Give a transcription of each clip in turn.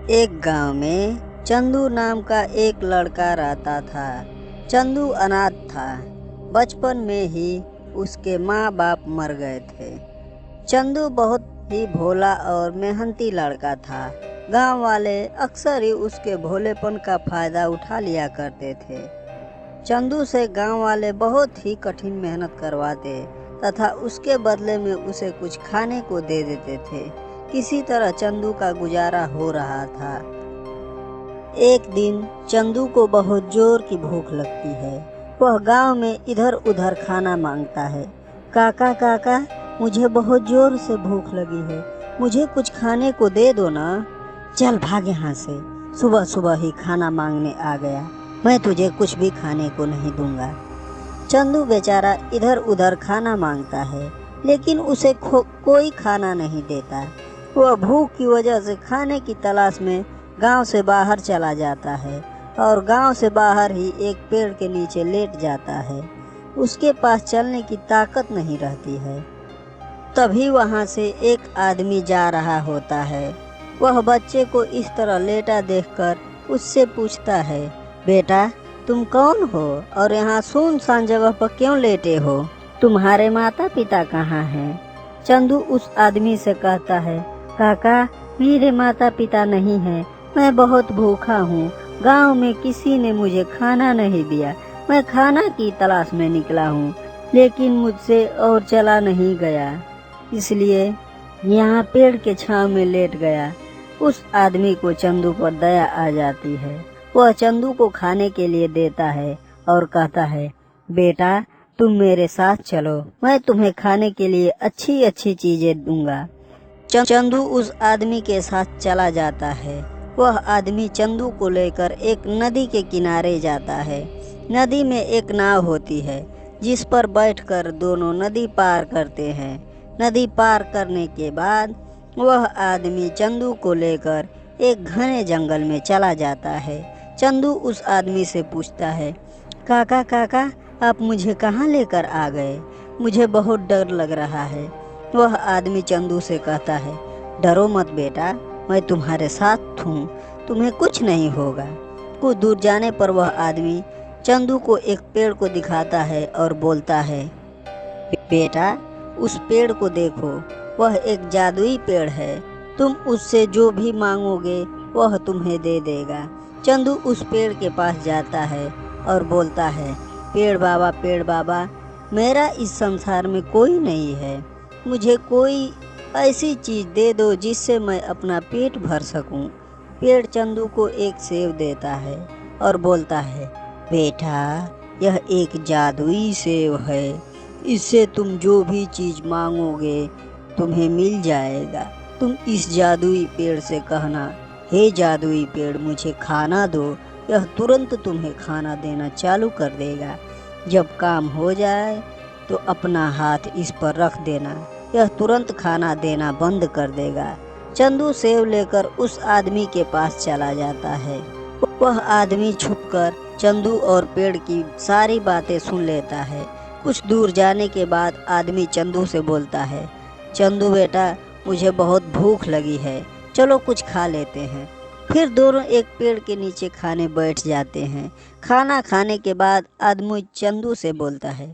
एक गांव में चंदू नाम का एक लड़का रहता था। चंदू अनाथ था। बचपन में ही उसके माँ बाप मर गए थे। चंदू बहुत ही भोला और मेहनती लड़का था। गांव वाले अक्सर ही उसके भोलेपन का फायदा उठा लिया करते थे। चंदू से गांव वाले बहुत ही कठिन मेहनत करवाते तथा उसके बदले में उसे कुछ खाने को दे देते थे। किसी तरह चंदू का गुजारा हो रहा था। एक दिन चंदू को बहुत जोर की भूख लगती है। वह गांव में इधर उधर खाना मांगता है। काका काका, मुझे बहुत जोर से भूख लगी है, मुझे कुछ खाने को दे दो ना। चल भाग यहाँ से, सुबह सुबह ही खाना मांगने आ गया। मैं तुझे कुछ भी खाने को नहीं दूंगा। चंदू बेचारा इधर उधर खाना मांगता है, लेकिन उसे कोई खाना नहीं देता। वह भूख की वजह से खाने की तलाश में गांव से बाहर चला जाता है और गांव से बाहर ही एक पेड़ के नीचे लेट जाता है। उसके पास चलने की ताकत नहीं रहती है। तभी वहां से एक आदमी जा रहा होता है। वह बच्चे को इस तरह लेटा देखकर उससे पूछता है, बेटा तुम कौन हो और यहाँ सुनसान जगह पर क्यों लेटे हो? तुम्हारे माता पिता कहाँ हैं? चंदू उस आदमी से कहता है, काका मेरे माता पिता नहीं हैं, मैं बहुत भूखा हूँ। गांव में किसी ने मुझे खाना नहीं दिया। मैं खाना की तलाश में निकला हूँ, लेकिन मुझसे और चला नहीं गया, इसलिए यहाँ पेड़ के छांव में लेट गया। उस आदमी को चंदू पर दया आ जाती है। वह चंदू को खाने के लिए देता है और कहता है, बेटा तुम मेरे साथ चलो, मैं तुम्हें खाने के लिए अच्छी अच्छी चीजें दूंगा। चंदू उस आदमी के साथ चला जाता है। वह आदमी चंदू को लेकर एक नदी के किनारे जाता है। नदी में एक नाव होती है जिस पर बैठकर दोनों नदी पार करते हैं। नदी पार करने के बाद वह आदमी चंदू को लेकर एक घने जंगल में चला जाता है। चंदू उस आदमी से पूछता है, काका काका आप मुझे कहाँ लेकर आ गए? मुझे बहुत डर लग रहा है। वह आदमी चंदू से कहता है, डरो मत बेटा, मैं तुम्हारे साथ हूँ, तुम्हें कुछ नहीं होगा। कुछ दूर जाने पर वह आदमी चंदू को एक पेड़ को दिखाता है और बोलता है, बेटा उस पेड़ को देखो, वह एक जादुई पेड़ है। तुम उससे जो भी मांगोगे वह तुम्हें दे देगा। चंदू उस पेड़ के पास जाता है और बोलता है, पेड़ बाबा, मेरा इस संसार में कोई नहीं है, मुझे कोई ऐसी चीज़ दे दो जिससे मैं अपना पेट भर सकूं। पेड़ चंदू को एक सेब देता है और बोलता है, बेटा यह एक जादुई सेब है, इससे तुम जो भी चीज़ मांगोगे तुम्हें मिल जाएगा। तुम इस जादुई पेड़ से कहना, हे जादुई पेड़ मुझे खाना दो, यह तुरंत तुम्हें खाना देना चालू कर देगा। जब काम हो जाए तो अपना हाथ इस पर रख देना, यह तुरंत खाना देना बंद कर देगा। चंदू सेब लेकर उस आदमी के पास चला जाता है। वह आदमी छुपकर चंदू और पेड़ की सारी बातें सुन लेता है। कुछ दूर जाने के बाद आदमी चंदू से बोलता है, चंदू बेटा मुझे बहुत भूख लगी है, चलो कुछ खा लेते हैं। फिर दोनों एक पेड़ के नीचे खाने बैठ जाते हैं। खाना खाने के बाद आदमी चंदू से बोलता है,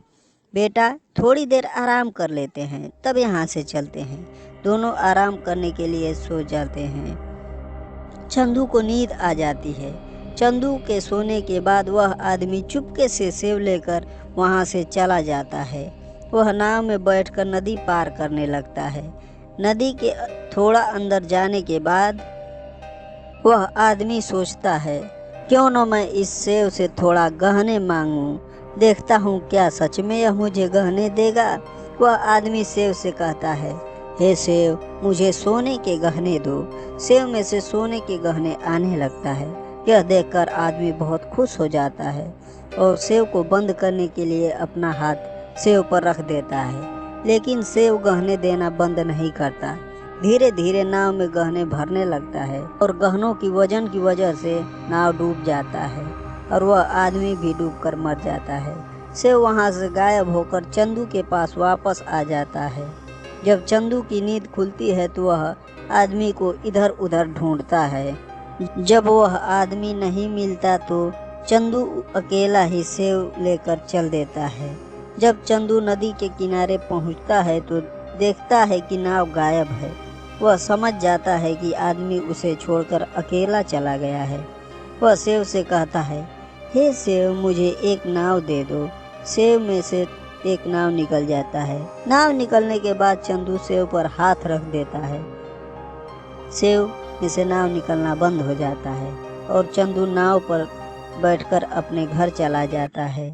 बेटा थोड़ी देर आराम कर लेते हैं, तब यहाँ से चलते हैं। दोनों आराम करने के लिए सो जाते हैं। चंदू को नींद आ जाती है। चंदू के सोने के बाद वह आदमी चुपके से सेब लेकर वहाँ से चला जाता है। वह नाव में बैठकर नदी पार करने लगता है। नदी के थोड़ा अंदर जाने के बाद वह आदमी सोचता है, क्यों न मैं इस सेब से थोड़ा गहने मांगूं, देखता हूँ क्या सच में यह मुझे गहने देगा। वह आदमी सेब से कहता है, हे सेब मुझे सोने के गहने दो। सेब में से सोने के गहने आने लगता है। यह देखकर आदमी बहुत खुश हो जाता है और सेब को बंद करने के लिए अपना हाथ सेब पर रख देता है, लेकिन सेब गहने देना बंद नहीं करता। धीरे धीरे नाव में गहने भरने लगता है और गहनों की वजन की वजह से नाव डूब जाता है और वह आदमी भी डूबकर मर जाता है। सेब वहाँ से गायब होकर चंदू के पास वापस आ जाता है। जब चंदू की नींद खुलती है तो वह आदमी को इधर उधर ढूंढता है जब वह आदमी नहीं मिलता तो चंदू अकेला ही सेव लेकर चल देता है। जब चंदू नदी के किनारे पहुंचता है तो देखता है कि नाव गायब है। वह समझ जाता है कि आदमी उसे छोड़कर अकेला चला गया है। वह सेव से कहता है, हे सेव, मुझे एक नाव दे दो। सेव में से एक नाव निकल जाता है। नाव निकलने के बाद चंदू सेव पर हाथ रख देता है। सेव में से नाव निकलना बंद हो जाता है और चंदू नाव पर बैठकर अपने घर चला जाता है।